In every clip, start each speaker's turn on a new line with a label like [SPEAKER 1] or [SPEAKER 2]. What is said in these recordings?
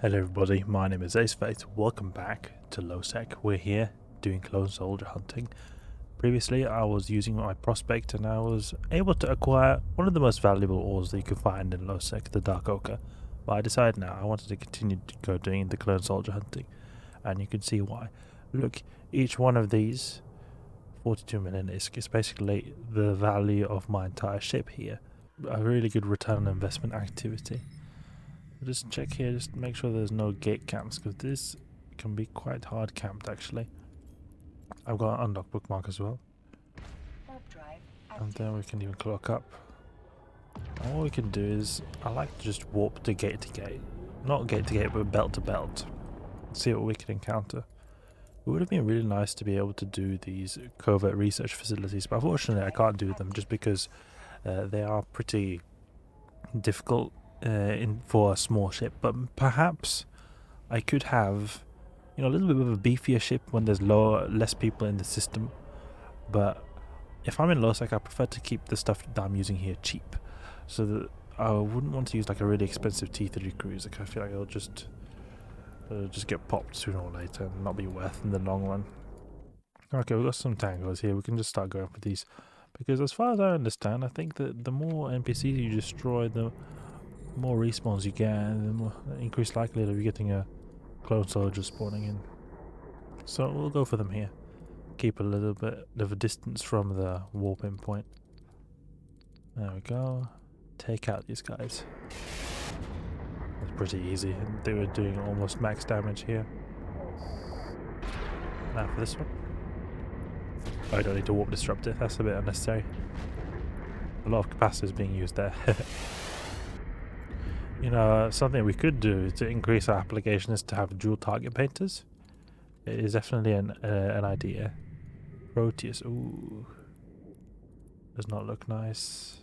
[SPEAKER 1] Hello everybody, my name is Ace8. Welcome back to Lowsec. We're here doing clone soldier hunting. Previously I was using my prospect and I was able to acquire one of the most valuable ores that you can find in Lowsec, the dark ochre. But I decided now I wanted to continue to go doing the clone soldier hunting, and you can see why. Look, each one of these 42 million is basically the value of my entire ship here. A really good return on investment activity. Just check here, just make sure there's no gate camps, because this can be quite hard camped actually. I've got an unlock bookmark as well. And then we can even cloak up. And what we can do is, I like to just warp to gate. Not gate to gate, but belt to belt. See what we can encounter. It would have been really nice to be able to do these covert research facilities, but unfortunately I can't do them just because they are pretty difficult for a small ship. But perhaps I could have, a little bit of a beefier ship when there's less people in the system. But if I'm in Lowsec, I prefer to keep the stuff that I'm using here cheap, so that I wouldn't want to use like a really expensive T3 cruiser. I feel like it'll just get popped sooner or later and not be worth in the long run. Okay, we've got some tangos here. We can just start going for these, because as far as I understand, I think that the more NPCs you destroy, the more respawns you get, and the more increased likelihood of you getting a clone soldier spawning in. So we'll go for them here. Keep a little bit of a distance from the warping point. There we go. Take out these guys. That's pretty easy. They were doing almost max damage here. Now for this one. Oh, I don't need to warp Disruptor. That's a bit unnecessary. A lot of capacity is being used there. Something we could do to increase our application is to have dual target painters. It is definitely an idea. Proteus, ooh, does not look nice.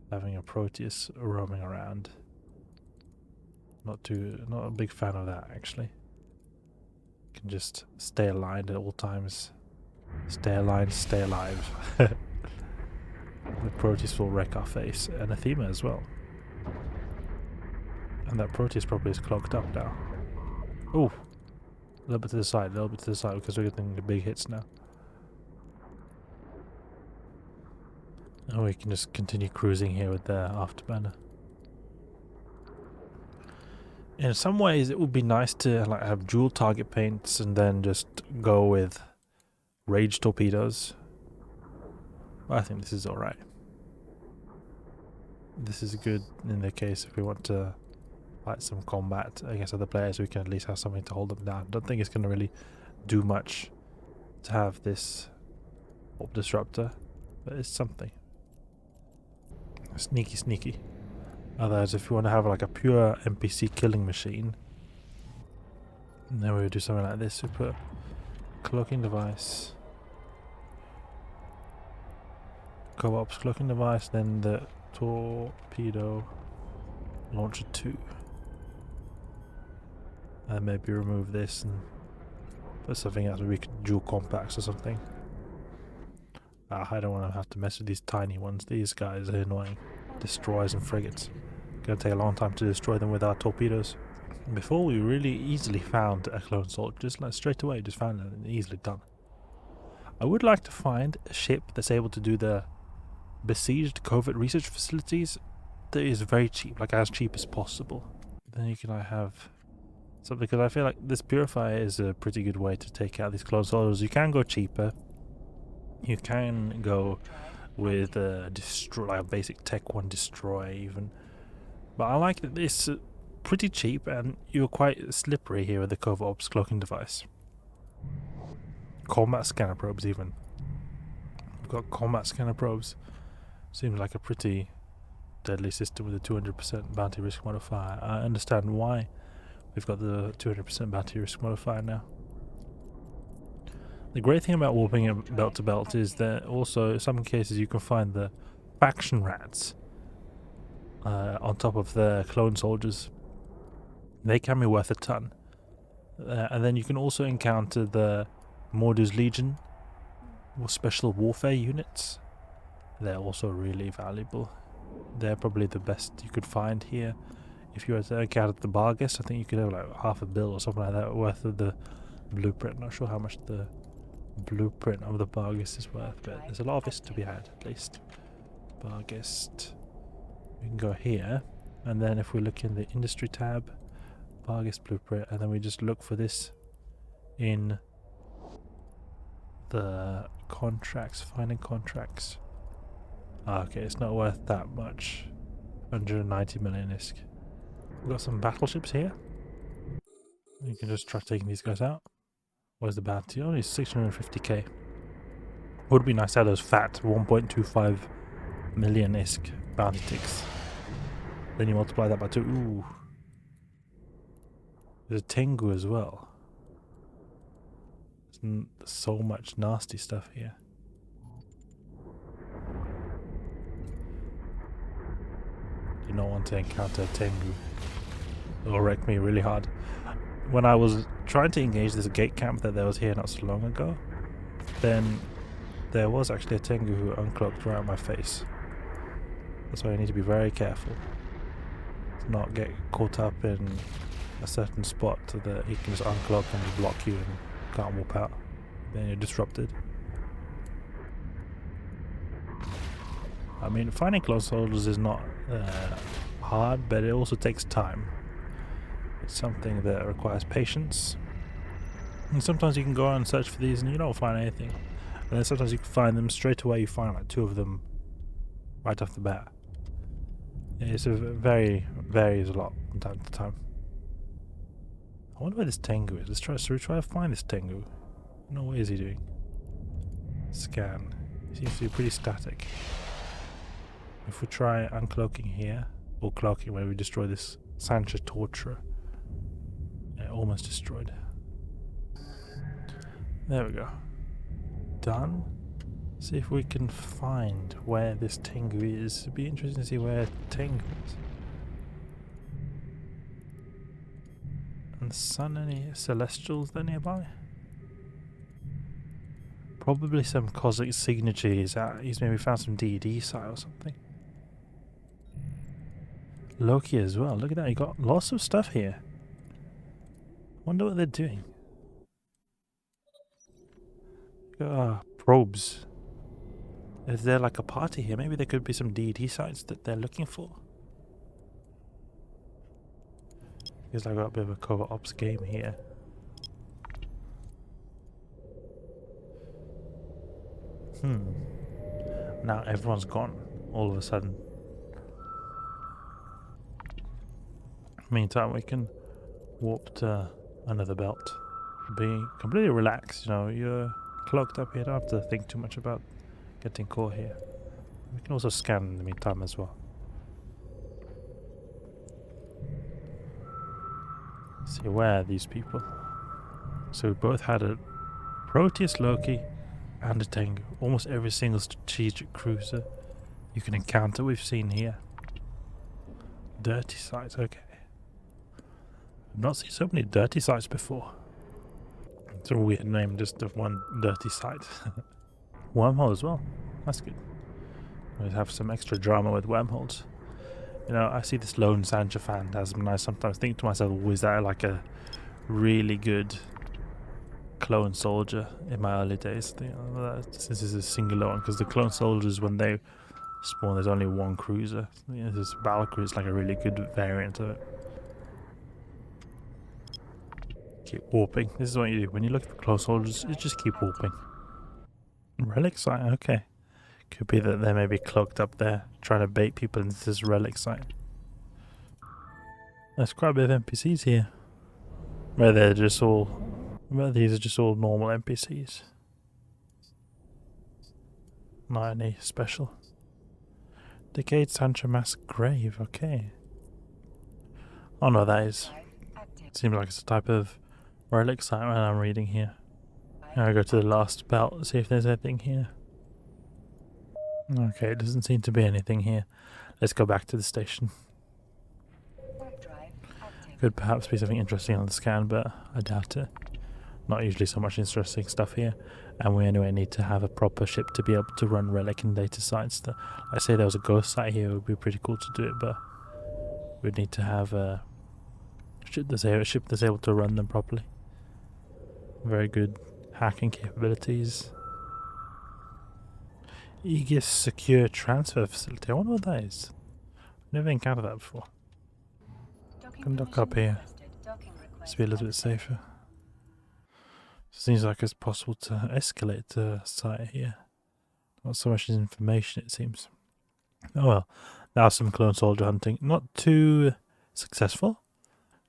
[SPEAKER 1] Having a Proteus roaming around. Not a big fan of that actually. Can just stay aligned at all times. Stay aligned, stay alive. The Proteus will wreck our face, and Athema as well. And that Proteus probably is clogged up now. Ooh. A little bit to the side, because we're getting the big hits now. And we can just continue cruising here with the Afterburner. In some ways it would be nice to have dual target paints and then just go with rage torpedoes. But I think this is alright. This is good in the case if we want to fight some combat against other players. We can at least have something to hold them down. Don't think it's going to really do much to have this warp disruptor, but it's something. Sneaky. Otherwise, if you want to have like a pure NPC killing machine, then we would do something like this. We put cloaking device, co-ops cloaking device, then the torpedo launcher 2. And maybe remove this and put something else. We could dual compacts or something. I don't want to have to mess with these tiny ones. These guys are annoying. Destroyers and frigates. Gonna take a long time to destroy them with our torpedoes. Before we really easily found a clone soldier, just like straight away, just found it and easily done. I would like to find a ship that's able to do the besieged covert research facilities that is very cheap, like as cheap as possible. Then you can have something, because I feel like this Purifier is a pretty good way to take out these clone soldiers. You can go cheaper. You can go with destroy, like a basic tech one destroy even. But I like that this is pretty cheap, and you're quite slippery here with the Covert Ops cloaking device. Combat scanner probes even. We've got combat scanner probes. Seems like a pretty deadly system with a 200% bounty risk modifier. I understand why we've got the 200% bounty risk modifier now. The great thing about warping belt to belt is that also in some cases you can find the faction rats on top of the clone soldiers. They can be worth a ton. And then you can also encounter the Mordu's Legion or special warfare units. They're also really valuable. They're probably the best you could find here if you were to encounter the Barghest, I think you could have like half a bill or something like that worth of the blueprint. Not sure how much the blueprint of the Barghest is worth, but there's a lot of this to be had at least. Barghest. We can go here, and then if we look in the industry tab, Barghest blueprint, and then we just look for this in the contracts, finding contracts. Okay, it's not worth that much. 190 million ISK. We've got some battleships here. You can just try taking these guys out. Where's the bounty? Only 650k. Would be nice to have those fat 1.25 million ISK bounty ticks. Then you multiply that by 2. Ooh. There's a Tengu as well. There's so much nasty stuff here. You don't want to encounter a Tengu. It'll wreck me really hard. When I was trying to engage this gate camp that there was here not so long ago, then there was actually a Tengu who uncloaked right on my face. That's why I need to be very careful to not get caught up in a certain spot so that he can just uncloak and block you and can't warp out. Then you're disrupted. I mean, finding clone soldiers is not hard, but it also takes time. It's something that requires patience. And sometimes you can go out and search for these and you don't find anything. And then sometimes you can find them straight away, you find like 2 of them right off the bat. It's varies a lot from time to time. I wonder where this Tengu is. Should we try to find this Tengu? No, what is he doing? Scan. He seems to be pretty static. If we try uncloaking here, or cloaking where we destroy this Sancha Torturer. Yeah, almost destroyed. There we go. Done. See if we can find where this Tengu is. It'd be interesting to see where Tengu is. And the sun, any celestials there nearby? Probably some cosmic signature he's at. He's maybe found some DD site or something. Loki as well. Look at that. You got lots of stuff here. Wonder what they're doing. Probes. Is there like a party here? Maybe there could be some DD sites that they're looking for. Feels like I've got a bit of a cover ops game here. Now everyone's gone all of a sudden. Meantime, we can warp to another belt. Be completely relaxed, you know, you're cloaked up here, don't have to think too much about getting caught here. We can also scan in the meantime as well. See, where are these people? So we both had a Proteus Loki and a Tengu. Almost every single strategic cruiser you can encounter we've seen here. Dirty sites, okay. I've not seen so many dirty sites before. It's a weird name just of one dirty site. Wormhole as well. That's good. We have some extra drama with wormholes. You know, I see this lone Sancha Phantasm and I sometimes think to myself, was that like a really good clone soldier in my early days? I think, this is a singular one, because the clone soldiers, when they spawn, there's only one cruiser. This Valkyrie is like a really good variant of it. Keep warping. This is what you do when you look for clone soldiers. You just keep warping. Relic site, okay. Could be that they may be cloaked up there, trying to bait people into this relic site. There's quite a bit of NPCs here. Where they're just all... Well, these are just all normal NPCs. Not any special. Decayed Sancha Mask Grave, okay. Oh no, that is... Seems like it's a type of relic site when I'm reading here. Now I go to the last belt, see if there's anything here. Okay, it doesn't seem to be anything here. Let's go back to the station. Could perhaps be something interesting on the scan, but I doubt it. Not usually so much interesting stuff here. And we anyway need to have a proper ship to be able to run relic and data sites. I say there was a ghost site here, it would be pretty cool to do it, but we need to have a ship that's able to run them properly. Very good hacking capabilities. Aegis Secure Transfer Facility. I wonder what that is. Never encountered that before. Can dock up here. Just be a little bit safer. Seems like it's possible to escalate the site here. Not so much as information, it seems. Oh well. Now some clone soldier hunting. Not too successful.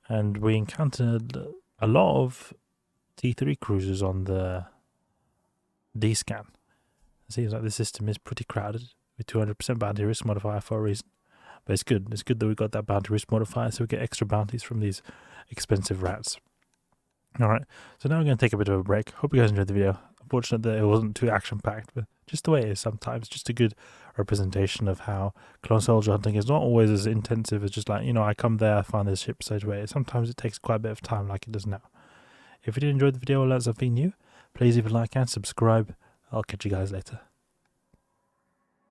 [SPEAKER 1] And we encountered a lot of T3 cruisers on the D-scan. It seems like the system is pretty crowded with 200% bounty risk modifier for a reason. But it's good. It's good that we got that bounty risk modifier so we get extra bounties from these expensive rats. Alright, so now we're going to take a bit of a break. Hope you guys enjoyed the video. Unfortunate that it wasn't too action-packed, but just the way it is sometimes. Just a good representation of how clone soldier hunting is not always as intensive as just like, you know, I come there, I find this ship straight away. Sometimes it takes quite a bit of time like it does now. If you did enjoy the video or learn something new, please leave a like and subscribe. I'll catch you guys later.